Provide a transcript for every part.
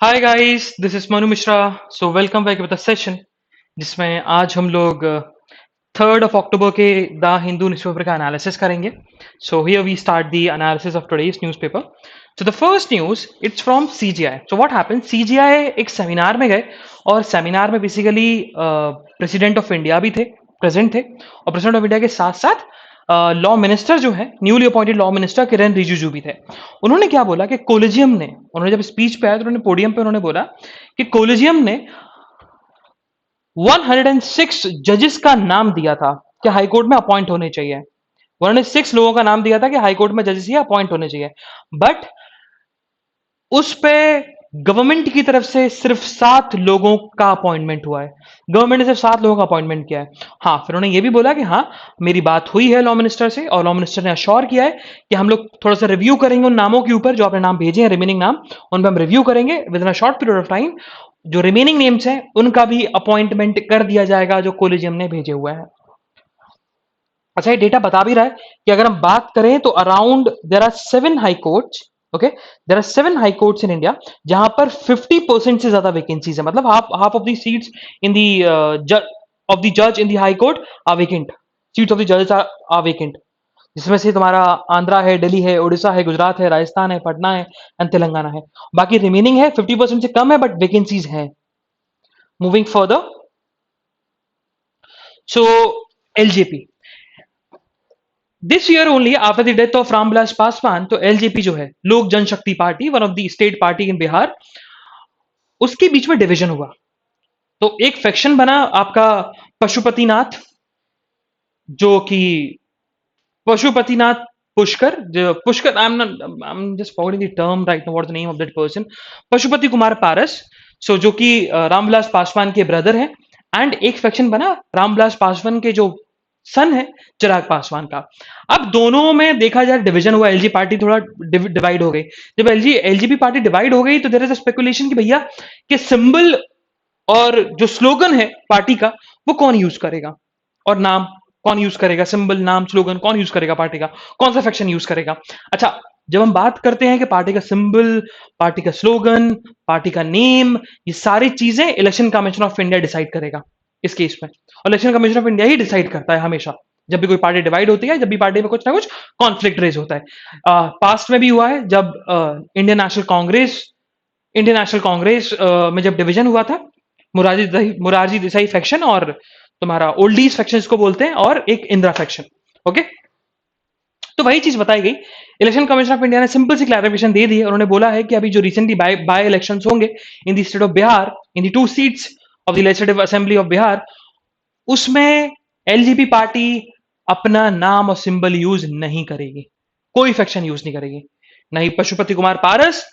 Hi guys, this is Manu Mishra. So welcome back with the session जिसमें आज हम लोग 3rd of October के द हिंदू न्यूज़पेपर का एनालिसिस करेंगे। So here we start the analysis of today's newspaper. So the first news it's from CGI. So what happened, CGI एक seminar में गए और सेमिनार में बेसिकली प्रेसिडेंट ऑफ इंडिया भी थे, प्रेजेंट थे, और प्रेसिडेंट ऑफ इंडिया के साथ साथ लॉ मिनिस्टर जो है, न्यूली अपॉइंटेड लॉ मिनिस्टर किरण रिजिजू भी थे। उन्होंने क्या बोला कि कोलिजियम ने, उन्होंने जब स्पीच पे आया तो उन्होंने पोडियम पे उन्होंने बोला कि कोलिजियम ने 106 जजेस का नाम दिया था कि हाईकोर्ट में अपॉइंट होने चाहिए। उन्होंने 6 लोगों का नाम दिया था कि हाईकोर्ट में जजेस ये अपॉइंट होने चाहिए, बट उस पे गवर्नमेंट की तरफ से सिर्फ 7 लोगों का अपॉइंटमेंट हुआ है। गवर्नमेंट ने सिर्फ 7 लोगों का अपॉइंटमेंट किया है। हाँ, फिर उन्होंने ये भी बोला कि हाँ, मेरी बात हुई है लॉ मिनिस्टर से, और लॉ मिनिस्टर ने अश्योर किया है कि हम लोग थोड़ा सा रिव्यू करेंगे उन नामों के ऊपर जो आपने नाम भेजे हैं, रिमेनिंग नाम, उन पर हम रिव्यू करेंगे with in a short period of time. जो रिमेनिंग नेम्स हैं उनका भी अपॉइंटमेंट कर दिया जाएगा जो कोलिजियम ने भेजे हुए हैं। अच्छा, ये डेटा बता भी रहा है कि अगर हम बात करें तो around there are 7 high courts. Okay, there are 7 high courts in India जहां पर 50% से ज्यादा वैकेंसीज है, मतलब half half of the seats in the of the जज in the high court are vacant. Seats of the जजेस are vacant, जिसमें से तुम्हारा आंध्रा है, दिल्ली है, उड़ीसा है, गुजरात है, राजस्थान है, पटना है एंड तेलंगाना है। बाकी रिमेनिंग है 50% से कम है, बट वैकेंसीज हैं। Moving further, so LJP, this year only after the death of Ramvilas Paswan, तो एलजेपी जो है, Lok Janshakti Party, one of the state party in Bihar, उसके बीच में डिवीजन हुआ। तो एक फैक्शन बना आपका पशुपतिनाथ, जो कि पशुपतिनाथ पुष्कर, जो Pushkar, I am just forgetting the term right now, what the name of that person, Pashupati Kumar Paras. So जो कि रामविलास पासवान के ब्रदर हैं। एंड एक फैक्शन बना रामविलास पासवान के जो सन है, चिराग पासवान का। अब दोनों में देखा जाए डिवीजन हुआ, एलजी पार्टी थोड़ा डिवाइड हो गई। जब एलजीपी पार्टी डिवाइड हो गई तो देयर इज अ स्पेकुलेशन कि भैया कि सिंबल और जो स्लोगन है पार्टी का वो कौन यूज करेगा, और नाम कौन यूज करेगा, सिंबल, नाम, स्लोगन कौन यूज करेगा पार्टी का, कौन सा फैक्शन यूज करेगा। अच्छा, जब हम बात करते हैं कि पार्टी का सिंबल, पार्टी का स्लोगन, पार्टी का नेम, ये सारी चीजें election commission of India decide करेगा इस केस में। और election commission of India he decide करता है हमेशा, जब भी कोई पार्टी डिवाइड होती है, जब भी पार्टी में कुछ ना कुछ कॉन्फ्लिक्ट रेज होता है। पास्ट में भी हुआ है जब इंडियन नेशनल कांग्रेस में जब डिवीजन हुआ था, मुरारजी देसाई फैक्शन और तुम्हारा ओल्डीज फैक्शन इसको बोलते हैं, और एक इंदिरा फैक्शन। ओके, तो वही चीज बताई गई। इलेक्शन कमीशन ऑफ इंडिया ने सिंपल सी क्लैरिफिकेशन दे दी है। उन्होंने बोला है कि अभी जो रिसेंटली बाय इलेक्शन होंगे in the state of Bihar, in the 2 seats of the legislative assembly of Bihar, उसमें एलजीपी पार्टी अपना नाम और सिंबल यूज नहीं करेगी, कोई फैक्शन यूज नहीं करेगी, ना ही पशुपति कुमार पारस,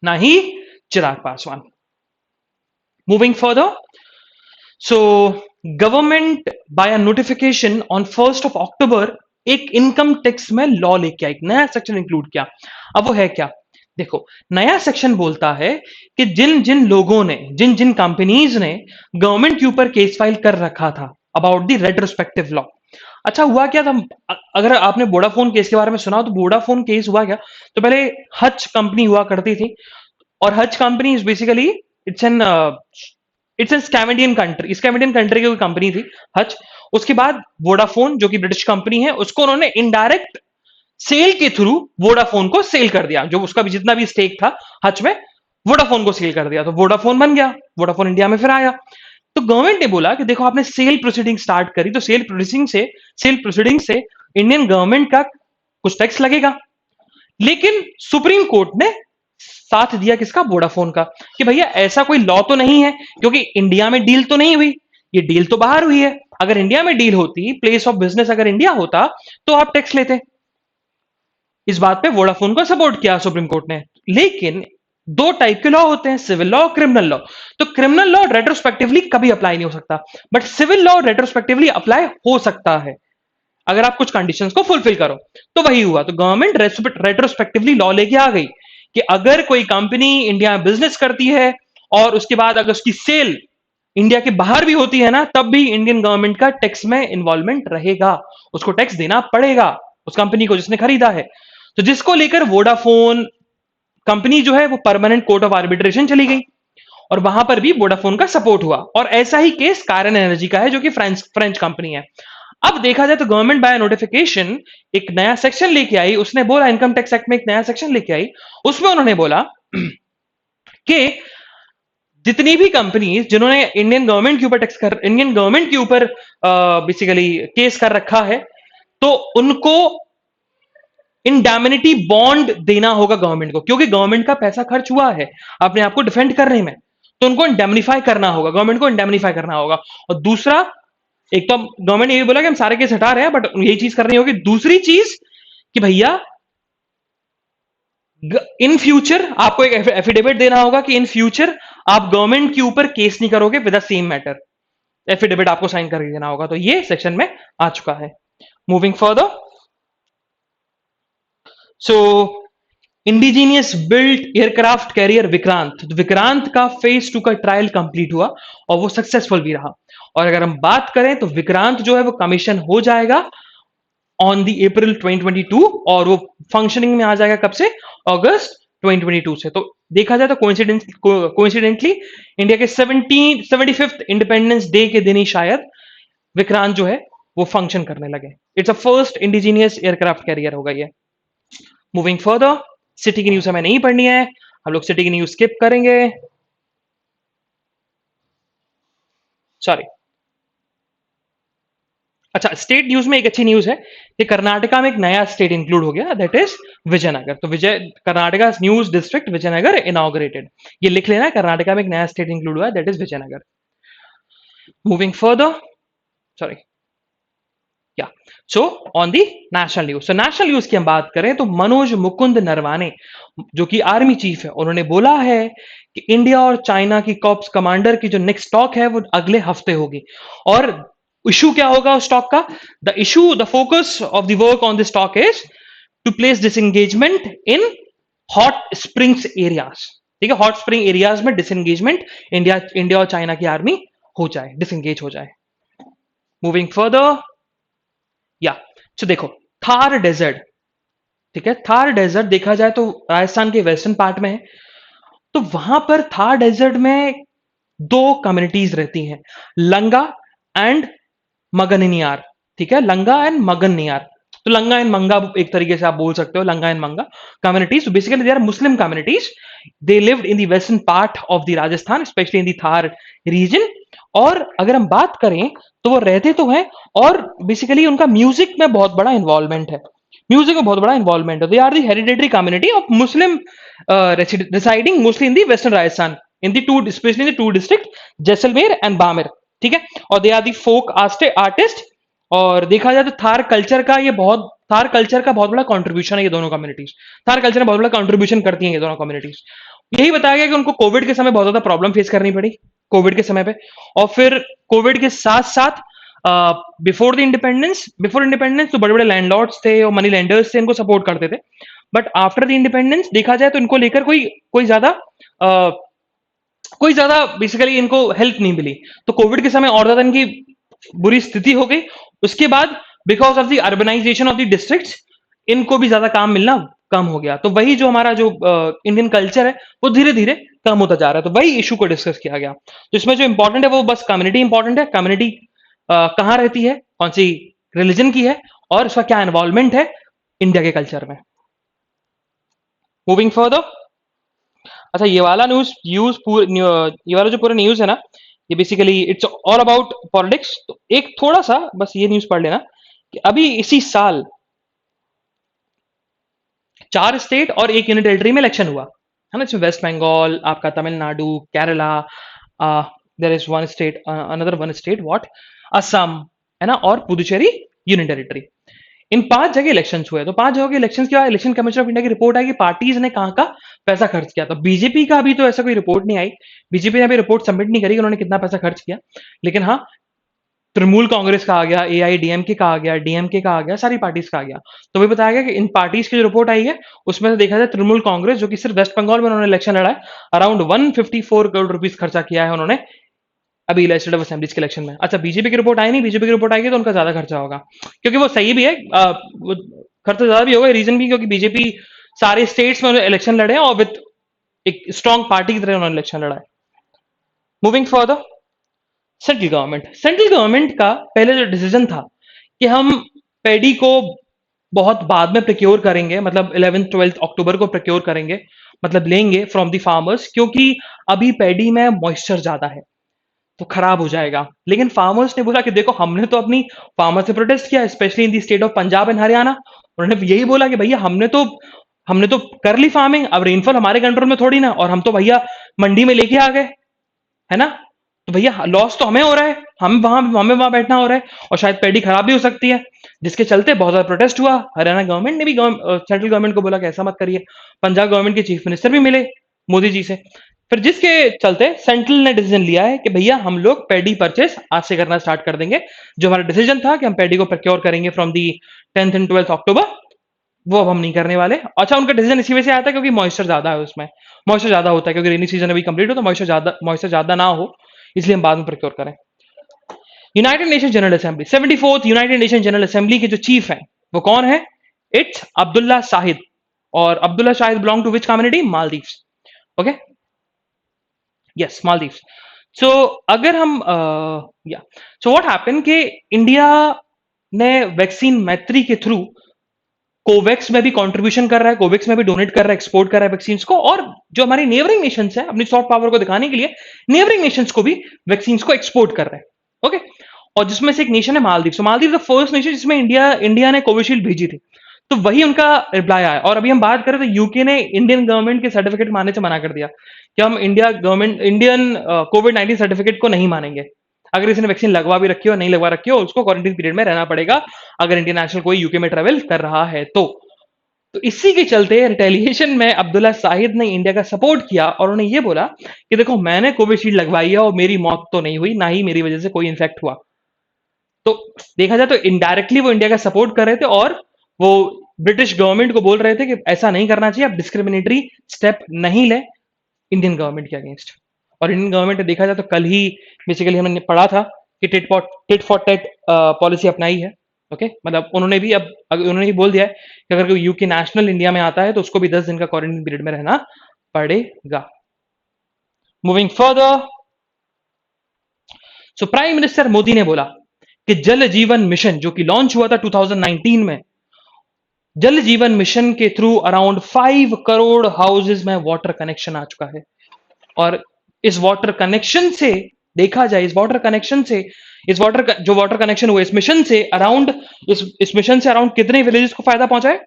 ना ही Chirag Paswan. Moving further, so government by a notification on 1st of October एक इनकम टैक्स में लॉ लेके आई, एक नया सेक्शन इंक्लूड किया। अब वो है क्या, देखो, नया सेक्शन बोलता है कि जिन जिन लोगों ने, जिन जिन कंपनीज ने गवर्नमेंट के ऊपर केस फाइल कर रखा था अबाउट द रेट्रोस्पेक्टिव लॉ। अच्छा, हुआ क्या था, अगर आपने वोडाफोन केस के बारे में सुना हो तो वोडाफोन केस हुआ क्या, तो पहले हच कंपनी हुआ करती थी, और Hutch company is basically it's an Scandinavian country, Scandinavian country की कोई कंपनी थी हच। उसके बाद वोडाफोन जो कि ब्रिटिश कंपनी है, उसको उन्होंने इनडायरेक्ट सेल के थ्रू वोडाफोन को सेल कर दिया, जो उसका भी जितना भी स्टेक था हच में, वोडाफोन को सेल कर दिया, तो वोडाफोन बन गया, वोडाफोन इंडिया में फिर आया। तो गवर्नमेंट ने बोला कि देखो, आपने सेल प्रोसीडिंग स्टार्ट करी, तो सेल प्रोसीडिंग से इंडियन गवर्नमेंट का कुछ टैक्स लगेगा। लेकिन सुप्रीम कोर्ट ने साथ दिया किसका, वोडाफोन का, कि भैया ऐसा कोई लॉ तो नहीं है, क्योंकि इंडिया में डील तो नहीं हुई, ये डील तो बाहर हुई है। अगर इंडिया में डील होती, प्लेस ऑफ बिजनेस अगर इंडिया होता, तो आप टैक्स लेते। इस बात पे वोडाफोन को सपोर्ट किया सुप्रीम कोर्ट ने। लेकिन 2 टाइप के लॉ होते हैं, सिविल लॉ, क्रिमिनल लॉ। तो क्रिमिनल लॉ रेट्रोस्पेक्टिवली कभी अप्लाई नहीं हो सकता, but civil law retrospectively apply हो सकता है अगर आप कुछ कंडीशंस को फुलफिल करो। तो वही हुआ, तो गवर्नमेंट रेट्रोस्पेक्टिवली लॉ लेके आ गई कि अगर कोई कंपनी इंडिया में बिजनेस करती है और उसके बाद अगर उसकी सेल इंडिया के बाहर भी होती है ना, तब भी इंडियन गवर्नमेंट का टैक्स में इन्वॉल्वमेंट रहेगा, उसको टैक्स देना पड़ेगा उस कंपनी को जिसने खरीदा है। तो जिसको लेकर वोडाफोन कंपनी जो है वो परमानेंट कोर्ट ऑफ आर्बिट्रेशन चली गई और वहां पर भी वोडाफोन का सपोर्ट हुआ। और ऐसा ही केस कारण एनर्जी का है जो कि फ्रेंच फ्रेंच कंपनी है। अब देखा जाए तो गवर्नमेंट बाय नोटिफिकेशन एक नया सेक्शन लेके आई, उसने बोला, इनकम टैक्स एक्ट में एक नया सेक्शन लेके आई, उसमें उन्होंने बोला कि जितनी भी कंपनीज जिन्होंने इंडियन गवर्नमेंट के ऊपर बेसिकली केस कर रखा है, तो उनको इंडैमिनिटी बॉन्ड देना होगा गवर्नमेंट को, क्योंकि गवर्नमेंट का पैसा खर्च हुआ है अपने आप को डिफेंड करने में, तो उनको इंडेमनीफाई करना होगा, गवर्नमेंट को इंडेमनीफाई करना होगा। और दूसरा, एक तो गवर्नमेंट ये भी बोला कि हम सारे केस हटा रहे हैं, बट यही चीज करनी होगी। दूसरी चीज कि भैया इन फ्यूचर आपको एक एफिडेविट देना होगा कि इन फ्यूचर आप गवर्नमेंट के ऊपर केस नहीं करोगे with the same matter. Affidavit आपको साइन करके देना होगा। तो ये सेक्शन में आ चुका है। Moving further, so indigenous built aircraft carrier Vikrant, तो विक्रांत का फेज 2 का ट्रायल कंप्लीट हुआ और वो सक्सेसफुल भी रहा। और अगर हम बात करें तो विक्रांत जो है वो कमीशन हो जाएगा ऑन दी अप्रैल 2022 और वो फंक्शनिंग में आ जाएगा कब से? अगस्त 2022 से। तो देखा जाए तो कोइंसिडेंटली इंडिया के 75th इंडिपेंडेंस डे के दिन ही शायद विक्रांत जो है वो फंक्शन करने लगे। It's a first indigenous aircraft carrier होगा ये। मूविंग फर्दर, सिटी की न्यूज हमें नहीं पढ़नी है, हम लोग सिटी की न्यूज स्किप करेंगे। सॉरी, अच्छा, स्टेट न्यूज में एक अच्छी न्यूज है कि कर्नाटका में एक नया स्टेट इंक्लूड हो गया, दैट इज विजयनगर। तो Karnataka news district Vijayanagara inaugurated, ये लिख लेना, कर्नाटका में एक नया स्टेट इंक्लूड हुआ है, that is Vijayanagara. Moving further, sorry, या so on the national news, so national news की हम बात करें तो मनोज मुकुंद नरवाने जो कि आर्मी चीफ है, उन्होंने बोला है कि इंडिया और चाइना की कॉप्स कमांडर की जो नेक्स्ट टॉक है वो अगले हफ्ते होगी। और इशू क्या होगा उस टॉक का? The focus of the work on this talk is to place disengagement in hot springs areas. ठीक है, हॉट स्प्रिंग एरियाज में डिसएंगेजमेंट इंडिया और चाइना की आर्मी हो जाए, डिसएंगेज हो जाए। मूविंग फर्दर, या तो देखो, थार डेजर्ट, ठीक है, थार डेजर्ट देखा जाए तो राजस्थान के वेस्टर्न पार्ट में है। तो वहां पर थार डेजर्ट में दो कम्युनिटीज रहती हैं, लंगा एंड मगनियार। ठीक है, लंगा एंड मगनियार। तो लंगा एंड मंगा एक तरीके से आप बोल सकते हो, Langa and Manga communities. Basically they are Muslim communities, they lived in the western part of the Rajasthan, specially in the Thar region. और अगर हम बात करें तो वो रहते तो हैं, और बेसिकली उनका म्यूजिक में बहुत बड़ा इन्वॉल्वमेंट है, म्यूजिक में बहुत बड़ा इन्वॉल्वमेंट है। They are the hereditary community of Muslim residing mostly in the western Rajasthan, in the two, specially in the two district Jaisalmer and Barmer. ठीक है, और they are the folk artist. और देखा जाए तो थार कल्चर का बहुत बड़ा कंट्रीब्यूशन है ये दोनों कम्युनिटीज, थार कल्चर में बहुत बड़ा कंट्रीब्यूशन करती हैं ये दोनों कम्युनिटीज। यही बताया गया कि उनको कोविड के समय बहुत ज्यादा प्रॉब्लम फेस करनी पड़ी, कोविड के समय पे, और फिर कोविड के साथ साथ बिफोर इंडिपेंडेंस तो बड़े बड़े लैंडलॉर्ड्स थे और मनी लेंडर्स थे, इनको सपोर्ट करते थे। बट आफ्टर द इंडिपेंडेंस देखा जाए तो इनको लेकर कोई ज्यादा बेसिकली इनको हेल्प नहीं मिली। तो कोविड के समय और ज्यादा इनकी बुरी स्थिति हो गई। उसके बाद because of the urbanisation of the districts इनको भी ज्यादा काम मिलना कम हो गया। तो वही जो हमारा जो इंडियन कल्चर है वो धीरे धीरे कम होता जा रहा है। तो वही इशू को डिस्कस किया गया। तो इसमें जो इंपॉर्टेंट है वो बस कम्युनिटी इंपॉर्टेंट है, कम्युनिटी कहाँ रहती है, कौन सी रिलीजन की है, और उसका क्या इन्वॉल्वमेंट है इंडिया के कल्चर में। मूविंग फर्दर, अच्छा, ये वाला ये वाला जो पूरा न्यूज है ना, ये basically it's all about politics. तो एक थोड़ा सा बस ये न्यूज पढ़ लेना कि अभी इसी साल 4 स्टेट और 1 यूनियन टेरिटरी में इलेक्शन हुआ है ना, इसमें वेस्ट बंगाल, आपका Tamil Nadu, Kerala, there is one state, another one state what, Assam, है ना, और पुदुचेरी यूनियन टेरिटरी। इन 5 जगह इलेक्शंस हुए। तो 5 जगह के इलेक्शंस के बाद इलेक्शन कमीशन ऑफ इंडिया की रिपोर्ट आई कि पार्टीज ने कहां का पैसा खर्च किया। तो बीजेपी का अभी तो ऐसा कोई रिपोर्ट नहीं आई, बीजेपी ने अभी रिपोर्ट सबमिट नहीं करी कि उन्होंने कितना पैसा खर्च किया। लेकिन हाँ, तृणमूल कांग्रेस का आ गया, एआईडीएमके का आ गया, डीएमके का आ गया, सारी पार्टीज का आ गया। तो वही बताया गया कि इन पार्टीज की जो रिपोर्ट आई है उसमें से देखा जाए तृणमूल कांग्रेस, जो कि सिर्फ वेस्ट बंगाल में उन्होंने इलेक्शन लड़ा है, अराउंड 154 करोड़ रुपीज खर्चा किया है उन्होंने अभी लेजिस्लेटिव असेंबलीज के इलेक्शन में। अच्छा, बीजेपी की रिपोर्ट आई नहीं, बीजेपी की रिपोर्ट आएगी तो उनका ज्यादा खर्चा होगा, क्योंकि वो सही भी है, वो खर्चा ज्यादा भी होगा। रीजन भी क्योंकि बीजेपी सारे स्टेट्स में उन्होंने इलेक्शन लड़े और विद एक स्ट्रॉन्ग पार्टी की तरह उन्होंने इलेक्शन लड़ा है। मूविंग फर्दर, सेंट्रल गवर्नमेंट का पहले जो डिसीजन था कि हम पैडी को बहुत बाद में प्रोक्योर करेंगे, मतलब 11th 12th अक्टूबर को प्रोक्योर करेंगे, मतलब लेंगे फ्रॉम द फार्मर्स, क्योंकि अभी पैडी में मॉइस्चर ज्यादा है तो खराब हो जाएगा। लेकिन फार्मर्स ने बोला कि देखो हमने तो अपनी फार्मर से प्रोटेस्ट किया, specially in the state of Punjab and Haryana. उन्होंने यही बोला कि भैया हमने तो कर ली फार्मिंग, अब रेनफॉल हमारे कंट्रोल में थोड़ी ना, और हम तो भैया मंडी में लेके आ गए, है ना। तो भैया लॉस तो हमें हो रहा है, हमें वहां बैठना हो रहा है, और शायद पैडी खराब भी हो सकती है, जिसके चलते बहुत ज्यादा प्रोटेस्ट हुआ। हरियाणा गवर्नमेंट ने भी सेंट्रल गवर्नमेंट को बोला कि ऐसा मत करिए। पंजाब गवर्नमेंट के चीफ मिनिस्टर भी मिले मोदी जी से, फिर जिसके चलते सेंट्रल ने डिसीजन लिया है कि भैया हम लोग पैडी परचेस आज से करना स्टार्ट कर देंगे। जो हमारा डिसीजन था कि हम पैडी को प्रोक्योर करेंगे from the 10th and 12th अक्टूबर, वो अब हम नहीं करने वाले। अच्छा, उनका डिसीजन इसी वजह से आया था क्योंकि मॉइस्चर ज्यादा है उसमें, मॉइस्चर ज्यादा होता है, क्योंकि रेनी सीजन अभी कंप्लीट हो तो मॉइस्चर ज्यादा ना हो, इसलिए हम बाद में प्रोक्योर करें। United Nation General Assembly, 74th United Nation General Assembly के जो चीफ हैं वो कौन है? इट्स अब्दुल्ला शाहिद। और Abdulla Shahid belong to which community? Maldives. Okay, yes, Maldives. So अगर हम या सो व्हाट हैपन कि इंडिया ने वैक्सीन मैत्री के थ्रू कोवैक्स में भी कंट्रीब्यूशन कर रहा है, कोवैक्स में भी डोनेट कर रहा है, एक्सपोर्ट कर रहा है वैक्सीन को, और जो हमारी नेबरिंग नेशंस है अपनी सॉफ्ट पावर को दिखाने के लिए नेबरिंग नेशंस को भी वैक्सीन को एक्सपोर्ट कर रहे हैं। ओके, और जिसमें से एक नेशन है मालदीव। सो मालदीव द फर्स्ट नेशन जिसमें इंडिया ने कोविशील्ड भेजी थी, तो वही उनका रिप्लाई आया। और अभी हम बात करें तो यूके ने इंडियन गवर्नमेंट के सर्टिफिकेट मानने से मना कर दिया कि हम इंडियन कोविड-19 सर्टिफिकेट को नहीं मानेंगे। अगर किसी ने वैक्सीन लगवा भी रखी हो नहीं लगवा रखी हो, उसको क्वारंटीन पीरियड में रहना पड़ेगा अगर इंटरनेशनल कोई यूके में ट्रेवल कर रहा है तो इसी के चलते रिटेलिएशन में अब्दुल्ला शाहिद ने इंडिया का सपोर्ट किया और उन्होंने ये बोला कि देखो मैंने कोविशील्ड लगवाई है और मेरी मौत तो नहीं हुई, ना ही मेरी वजह से कोई इन्फेक्ट हुआ। तो देखा जाए तो इनडायरेक्टली वो इंडिया का सपोर्ट कर रहे थे और वो ब्रिटिश गवर्नमेंट को बोल रहे थे कि ऐसा नहीं करना चाहिए, आप डिस्क्रिमिनेटरी स्टेप नहीं ले इंडियन गवर्नमेंट के अगेंस्ट। और इंडियन गवर्नमेंट ने देखा जाए तो कल ही बेसिकली हमने पढ़ा था कि टिट फॉर टेट पॉलिसी अपनाई है। ओके, मतलब उन्होंने भी बोल दिया है कि अगर कोई यूके नेशनल इंडिया में आता है तो उसको भी 10 दिन का क्वारंटाइन पीरियड में रहना पड़ेगा। Moving further, so prime minister Modi ने बोला कि जल जीवन मिशन जो कि लॉन्च हुआ था 2019 में, जल जीवन मिशन के थ्रू अराउंड 5 करोड़ हाउसेज में वाटर कनेक्शन आ चुका है। और इस वाटर कनेक्शन से देखा जाए, इस वाटर कनेक्शन हुए इस मिशन से अराउंड कितने विलेजेस को फायदा पहुंचा है?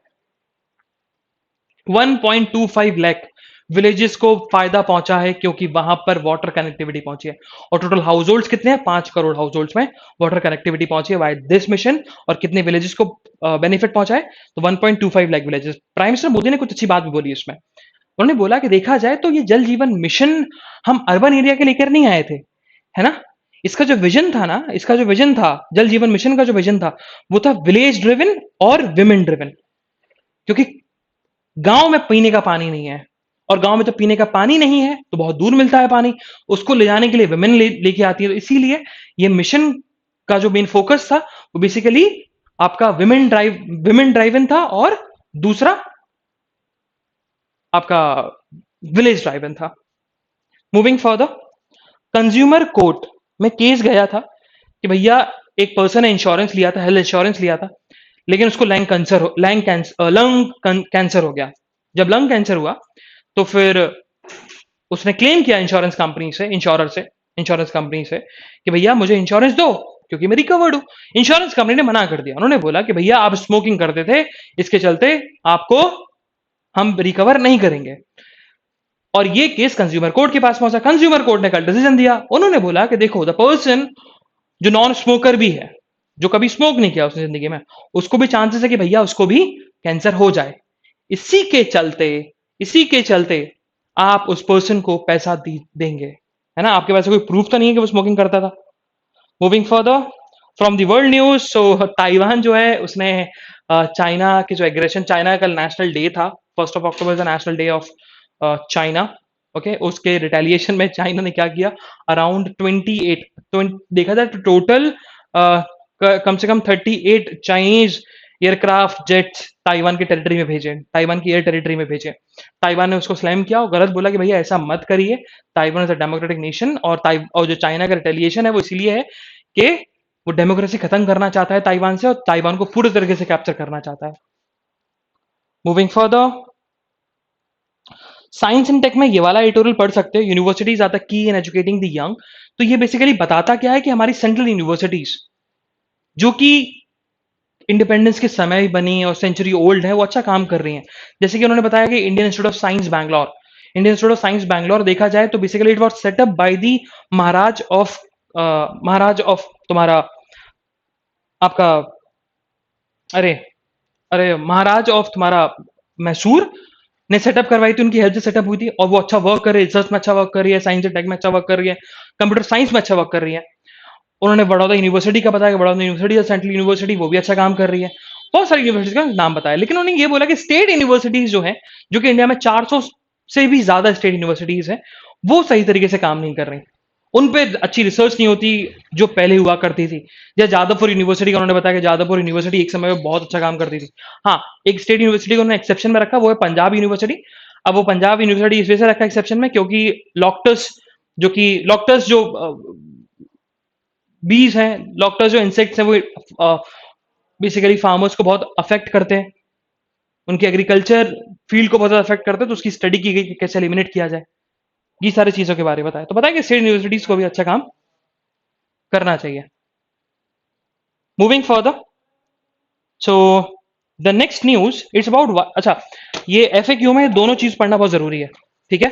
1.25 लाख विलेजेस को फायदा पहुंचा है, क्योंकि वहां पर वाटर कनेक्टिविटी पहुंची है। और टोटल हाउस होल्ड्स कितने हैं? 5 करोड़ हाउस होल्ड्स में वाटर कनेक्टिविटी पहुंची है बाय दिस मिशन। और कितने विलेजेस को बेनिफिट पहुंचा है? तो 1.25 lakh villages. Prime minister Modi ने कुछ अच्छी बात भी बोली इसमें। उन्होंने बोला कि देखा जाए तो ये जल जीवन मिशन हम अर्बन एरिया के लेकर नहीं आए थे, है ना। इसका जो विजन था जल जीवन मिशन का जो विजन था वो था विलेज ड्रिवन और विमेन ड्रिवन। क्योंकि गांव में पीने का पानी नहीं है, और गांव में जब पीने का पानी नहीं है तो बहुत दूर मिलता है पानी, उसको ले जाने के लिए विमेन लेके आती है। तो इसीलिए ये मिशन का जो मेन फोकस था वो बेसिकली आपका विमेन ड्राइवन था, और दूसरा आपका विलेज ड्राइवन था। मूविंग फर्दर, कंज्यूमर कोर्ट में केस गया था कि भैया एक पर्सन ने इंश्योरेंस लिया था, हेल्थ इंश्योरेंस लिया था, लेकिन उसको लंग कैंसर हो गया। जब लंग कैंसर हुआ तो फिर उसने क्लेम किया इंश्योरेंस कंपनी से कि भैया मुझे इंश्योरेंस दो क्योंकि मैं रिकवर्ड हूं। इंश्योरेंस कंपनी ने मना कर दिया। उन्होंने बोला कि भैया आप स्मोकिंग करते थे, इसके चलते आपको हम रिकवर नहीं करेंगे। और ये केस कंज्यूमर कोर्ट के पास पहुंचा। कंज्यूमर कोर्ट ने कल डिसीजन दिया। उन्होंने बोला कि देखो द पर्सन जो नॉन स्मोकर भी है, जो कभी स्मोक नहीं किया उसने जिंदगी में, उसको भी चांसेस है कि भैया उसको भी कैंसर हो जाए। इसी के चलते आप उस पर्सन को पैसा देंगे, है ना। आपके पास कोई प्रूफ तो नहीं है कि वो स्मोकिंग करता था। Moving further from the world news, so Taiwan जो है उसने चाइना के जो एग्रेशन, चाइना का कल नेशनल डे था, 1 October is the national day of China. Okay, उसके रिटेलिएशन में चाइना ने क्या किया, अराउंड 28 देखा जाए तो टोटल कम से कम 38 चाइनीज एयरक्राफ्ट जेट्स ताइवान के टेरिटरी में भेजे, ताइवान की एयर टेरिटरी में भेजे। ताइवान ने उसको स्लैम किया और गलत बोला कि भैया ऐसा मत करिए, Taiwan is a democratic nation, और जो चाइना का रिटेलिएशन है वो इसलिए है कि वो डेमोक्रेसी खत्म करना चाहता है ताइवान से, और ताइवान को पूरी तरीके से कैप्चर करना चाहता है। Moving further, science and tech में ये वाला एडिटोरियल पढ़ सकते हो, universities are the key in educating the young. तो ये बेसिकली बताता क्या है कि हमारी सेंट्रल यूनिवर्सिटीज जो कि इंडिपेंडेंस के समय ही बनी और सेंचुरी ओल्ड है, वो अच्छा काम कर रही हैं। जैसे कि उन्होंने बताया कि Indian institute of science Bangalore, Indian institute of science Bangalore देखा जाए तो basically it was setup by the Maharaj of तुम्हारा आपका अरे अरे महाराज ऑफ तुम्हारा मैसूर ने सेटअप करवाई थी, उनकी हेल्प से सेटअप हुई थी, और वो अच्छा वर्क कर रही है, रिसर्च में अच्छा वर्क कर रही है, साइंस एंड टेक में अच्छा वर्क कर रही है, कंप्यूटर साइंस में अच्छा वर्क कर रही है। उन्होंने बड़ौदा यूनिवर्सिटी का बताया कि बड़ौदा यूनिवर्सिटी सेंट्रल यूनिवर्सिटी, वो भी अच्छा काम कर रही है। बहुत सारी यूनिवर्सिटी का नाम बताया, लेकिन उन्होंने ये बोला कि स्टेट यूनिवर्सिटीज जो है, जो कि इंडिया में 400 से भी ज्यादा स्टेट यूनिवर्सिटीज है, वो सही तरीके से काम नहीं कर रही, उन पे अच्छी रिसर्च नहीं होती जो पहले हुआ करती थी। जैसे जादवपुर यूनिवर्सिटी का उन्होंने बताया कि जादवपुर यूनिवर्सिटी एक समय में बहुत अच्छा काम करती थी। हाँ, एक स्टेट यूनिवर्सिटी को उन्होंने एक्सेप्शन में रखा, वो है पंजाब यूनिवर्सिटी। अब वो पंजाब यूनिवर्सिटी इस वजह से रखा एक्सेप्शन में क्योंकि लॉक्टस जो बीज हैं, लॉक्टस जो इंसेक्ट्स हैं, वो बेसिकली फार्मर्स को बहुत अफेक्ट करते हैं, उनके एग्रीकल्चर फील्ड को बहुत ज्यादा अफेक्ट करते हैं, तो उसकी स्टडी की गई कि कैसे एलिमिनेट किया जाए। ये सारी चीजों के बारे में बताया, तो बताया कि स्टेट यूनिवर्सिटीज को भी अच्छा काम करना चाहिए। Moving further, so the next news it's about, अच्छा ये एफएक्यू में दोनों चीज पढ़ना बहुत जरूरी है, ठीक है।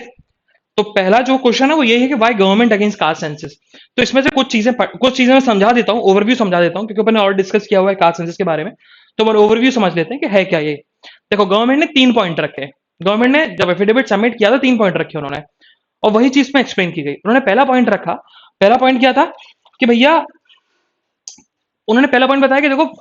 तो पहला जो क्वेश्चन है वो ये है कि why government against caste census. तो इसमें से कुछ चीजें मैं समझा देता हूँ, ओवरव्यू समझा देता हूँ, क्योंकि मैंने और डिस्कस किया हुआ है कास्ट सेंसस के बारे में। तो मैं ओवरव्यू समझ लेते हैं कि है क्या ये। देखो, गवर्नमेंट ने 3 पॉइंट रखे, गवर्नमेंट ने जब एफिडेविट सबमिट किया था 3 पॉइंट रखे उन्होंने, और वही चीज में एक्सप्लेन की गई। उन्होंने पहला पॉइंट रखा, पहला पॉइंट क्या था कि भैया, उन्होंने पहला पॉइंट बताया कि देखो,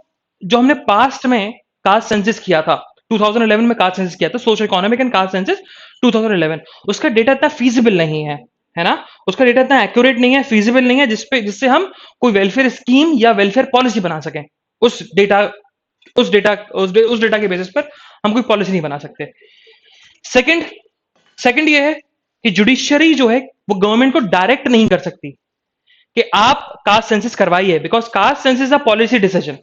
जो हमने पास्ट में कास्ट सेंसस किया था, 2011 में कास्ट सेंसस किया था, socio economic and caste census 2011, उसका डेटा इतना फीजिबल नहीं है ना, उसका डेटा इतना एक्यूरेट नहीं है, फीजिबल नहीं है, जिससे हम कोई वेलफेयर स्कीम या वेलफेयर पॉलिसी बना सकें। उस डेटा के बेसिस पर हम कोई पॉलिसी नहीं बना सकते। सेकंड ये है कि जुडिशियरी जो है वो गवर्नमेंट को डायरेक्ट नहीं कर सकती कि आप कास्ट सेंसस करवाइए, because caste census a policy decision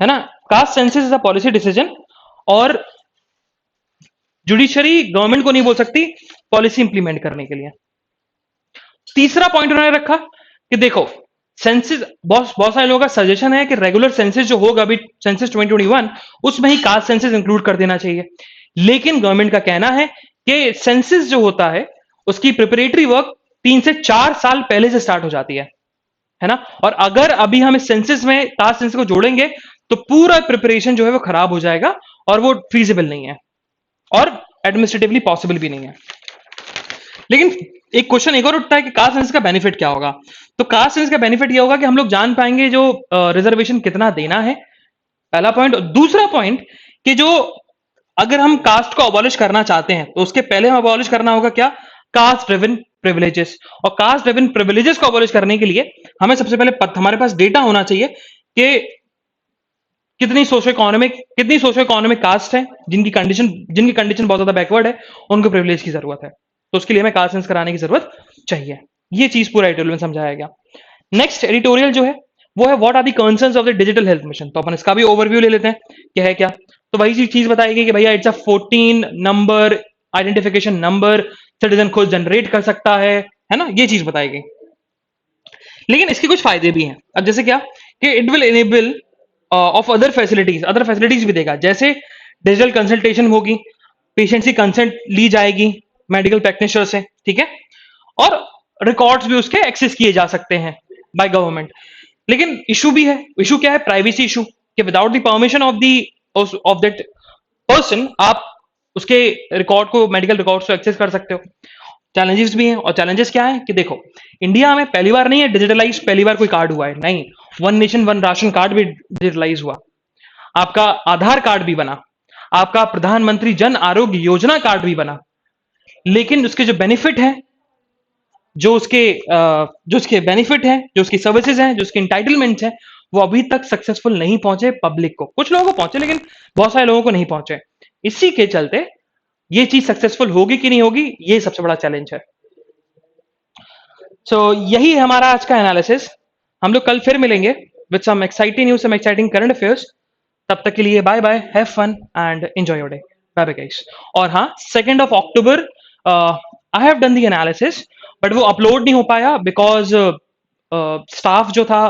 है ना, caste census is a policy decision, और जुडिशरी गवर्नमेंट को नहीं बोल सकती पॉलिसी इंप्लीमेंट करने के लिए। तीसरा पॉइंट उन्होंने रखा कि देखो, सेंसस, बहुत सारे लोगों का सजेशन है कि रेगुलर सेंसस जो होगा अभी सेंसस 2021, उसमें ही कास्ट सेंसस इंक्लूड कर देना चाहिए। लेकिन गवर्नमेंट का कहना है कि सेंसस जो होता है उसकी प्रिपरेटरी वर्क 3 से 4 साल पहले से स्टार्ट हो जाती है ना, और अगर अभी हम इस सेंसस में कास्ट सेंसस को जोड़ेंगे तो पूरा प्रिपरेशन जो है वो खराब हो जाएगा, और वो फीजिबल नहीं है और एडमिनिस्ट्रेटिवली पॉसिबल भी नहीं है। लेकिन एक क्वेश्चन एक और उठता है कि कास्ट सेंसस का बेनिफिट क्या होगा। तो कास्ट सेंसस का बेनिफिट ये होगा कि हम लोग जान पाएंगे जो रिजर्वेशन कितना देना है, पहला पॉइंट। दूसरा पॉइंट कि जो अगर हम कास्ट को अबॉलिश करना चाहते हैं तो उसके पहले हम अबॉलिश करना होगा क्या, कास्ट ड्रिवन प्रिविलेजेस। और कास्ट ड्रिवन प्रिविलेजेस को अबॉलिश करने के लिए हमें सबसे पहले हमारे पास डेटा होना चाहिए कि कितनी सोशो इकोनॉमिक कास्ट है जिनकी कंडीशन बहुत ज्यादा बैकवर्ड है, उनको प्रिविलेज की जरूरत है, तो उसके लिए हमें कास्ट सेंस कराने की जरूरत चाहिए। ये चीज पूरा एडिटोरियल में समझाया गया। नेक्स्ट एडिटोरियल जो है वो है what are the concerns of the digital health mission. तो अपन इसका भी ओवरव्यू ले लेते हैं कि है क्या। तो वही चीज बताई गई कि भैया it's a 14 number identification number, citizen खुद जनरेट कर सकता है ना, ये चीज बताई गई। लेकिन इसके कुछ फायदे भी हैं। अब जैसे क्या कि it will enable of other facilities भी देगा, जैसे डिजिटल कंसल्टेशन होगी, पेशेंट की कंसेंट ली जाएगी मेडिकल प्रैक्टिशनर से, ठीक है, और रिकॉर्ड्स भी उसके एक्सेस किए जा सकते हैं बाय गवर्नमेंट। लेकिन इशू भी है, इशू क्या है, प्राइवेसी इशू, कि without the permission of that person आप उसके रिकॉर्ड को, मेडिकल रिकॉर्ड्स को एक्सेस कर सकते हो। चैलेंजेस भी हैं, और चैलेंजेस क्या है कि देखो, इंडिया में पहली बार नहीं है डिजिटलाइज, पहली बार कोई कार्ड हुआ है नहीं, one nation one ration card भी डिजिटलाइज हुआ, आपका आधार कार्ड भी बना, आपका प्रधानमंत्री जन आरोग्य योजना कार्ड भी बना, लेकिन उसके जो बेनिफिट है, जो उसके बेनिफिट है, जो उसकी सर्विसेज हैं, जो उसके इंटाइटलमेंट्स हैं, वो अभी तक सक्सेसफुल नहीं पहुंचे पब्लिक को। कुछ लोगों को पहुंचे लेकिन बहुत सारे लोगों को नहीं पहुंचे। इसी के चलते ये चीज सक्सेसफुल होगी कि नहीं होगी, ये सबसे बड़ा चैलेंज है। सो यही है हमारा आज का एनालिसिस। हम लोग कल फिर मिलेंगे with some exciting news, some exciting current affairs. तब तक के लिए bye bye, have fun and enjoy your day. Bye bye guys. और हाँ, 2 October I have done the analysis, but वो अपलोड नहीं हो पाया बिकॉज स्टाफ जो था,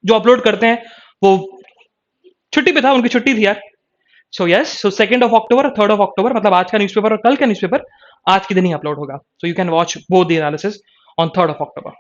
जो अपलोड करते हैं, वो छुट्टी पे था, उनकी छुट्टी थी यार। सो यस, सो 2 अक्टूबर, 3 अक्टूबर, मतलब आज का न्यूज़पेपर और कल का न्यूज़पेपर आज के दिन ही अपलोड होगा। So you can watch both the analysis on 3 October।